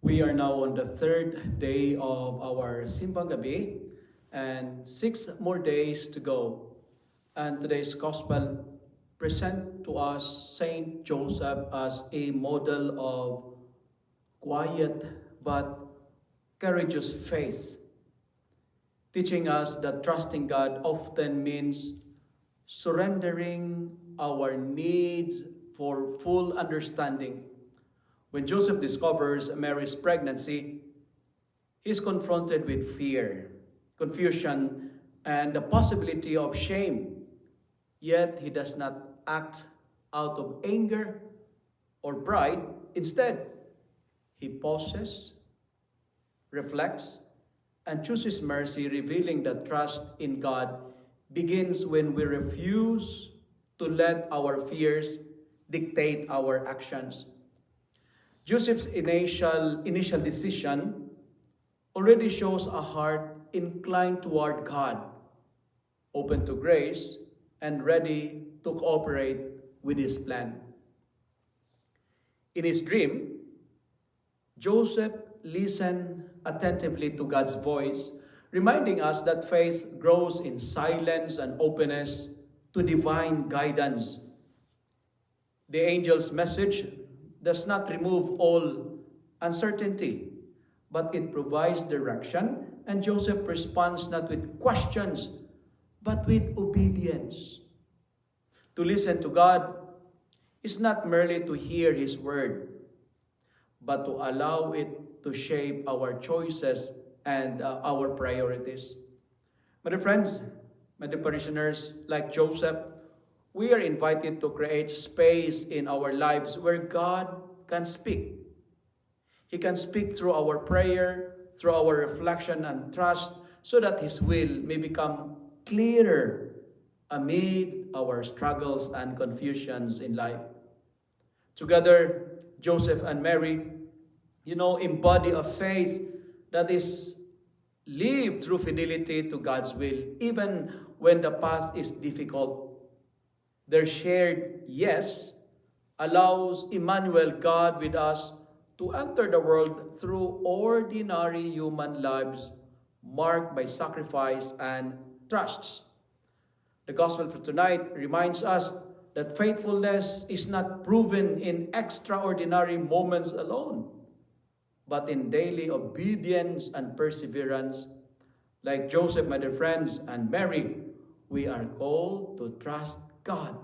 We are now on the third day of our Simbang Gabi and 6 more days to go. And today's gospel present to us Saint Joseph as a model of quiet but courageous faith, teaching us that trusting God often means surrendering our needs for full understanding. When Joseph discovers Mary's pregnancy, he's confronted with fear, confusion, and the possibility of shame. Yet he does not act out of anger or pride. Instead, he pauses, reflects, and chooses mercy, revealing that trust in God begins when we refuse to let our fears dictate our actions. Joseph's initial decision already shows a heart inclined toward God, open to grace, and ready to cooperate with his plan. In his dream, Joseph listened attentively to God's voice, reminding us that faith grows in silence and openness to divine guidance. The angel's message does not remove all uncertainty, but it provides direction, and Joseph responds not with questions, but with obedience. To listen to God is not merely to hear His word, but to allow it to shape our choices and our priorities. My dear friends, my dear parishioners, like Joseph, we are invited to create space in our lives where God can speak. He can speak through our prayer, through our reflection and trust, so that His will may become clearer amid our struggles and confusions in life. Together, Joseph and Mary, embody a faith that is lived through fidelity to God's will, even when the path is difficult. Their shared yes allows Emmanuel, God with us, to enter the world through ordinary human lives marked by sacrifice and trusts. The gospel for tonight reminds us that faithfulness is not proven in extraordinary moments alone, but in daily obedience and perseverance. Like Joseph, my dear friends, and Mary, we are called to trust God,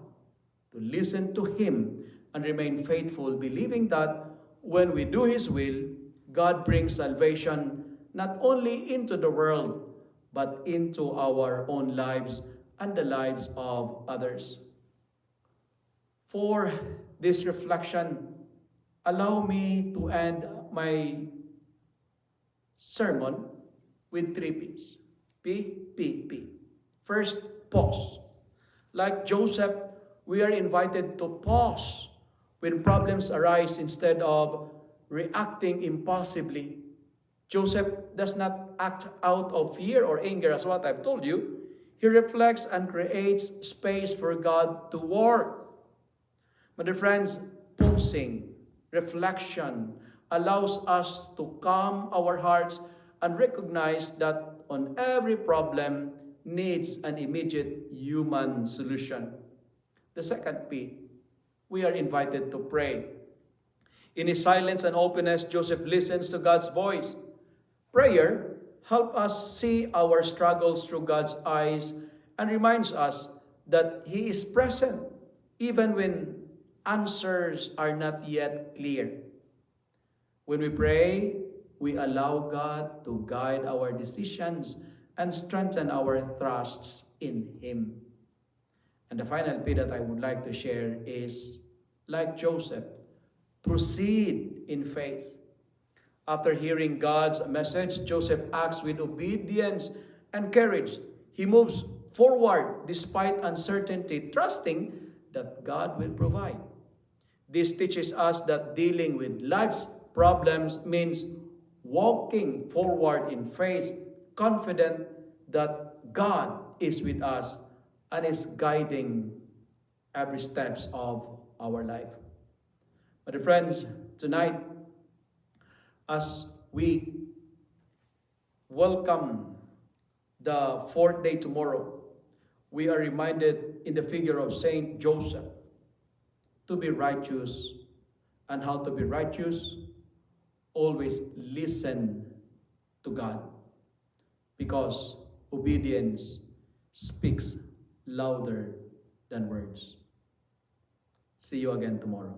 to listen to Him, and remain faithful, believing that when we do His will, God brings salvation not only into the world, but into our own lives and the lives of others. For this reflection, allow me to end my sermon with 3 P's. P. First, pause. Like Joseph, we are invited to pause when problems arise instead of reacting impulsively. Joseph does not act out of fear or anger, as what I've told you. He reflects and creates space for God to work. My dear friends, pausing, reflection allows us to calm our hearts and recognize that on every problem needs an immediate human solution. The second P, we are invited to pray. In his silence and openness, Joseph listens to God's voice. Prayer helps us see our struggles through God's eyes and reminds us that He is present even when answers are not yet clear. When we pray, we allow God to guide our decisions and strengthen our trusts in Him. And the final P that I would like to share is, like Joseph, proceed in faith. After hearing God's message, Joseph acts with obedience and courage. He moves forward despite uncertainty, trusting that God will provide. This teaches us that dealing with life's problems means walking forward in faith, confident that God is with us and is guiding every steps of our life. But friends, tonight, As we welcome the fourth day tomorrow, we are reminded in the figure of Saint Joseph to be righteous. And how to be righteous? Always listen to God, because obedience speaks louder than words. See you again tomorrow.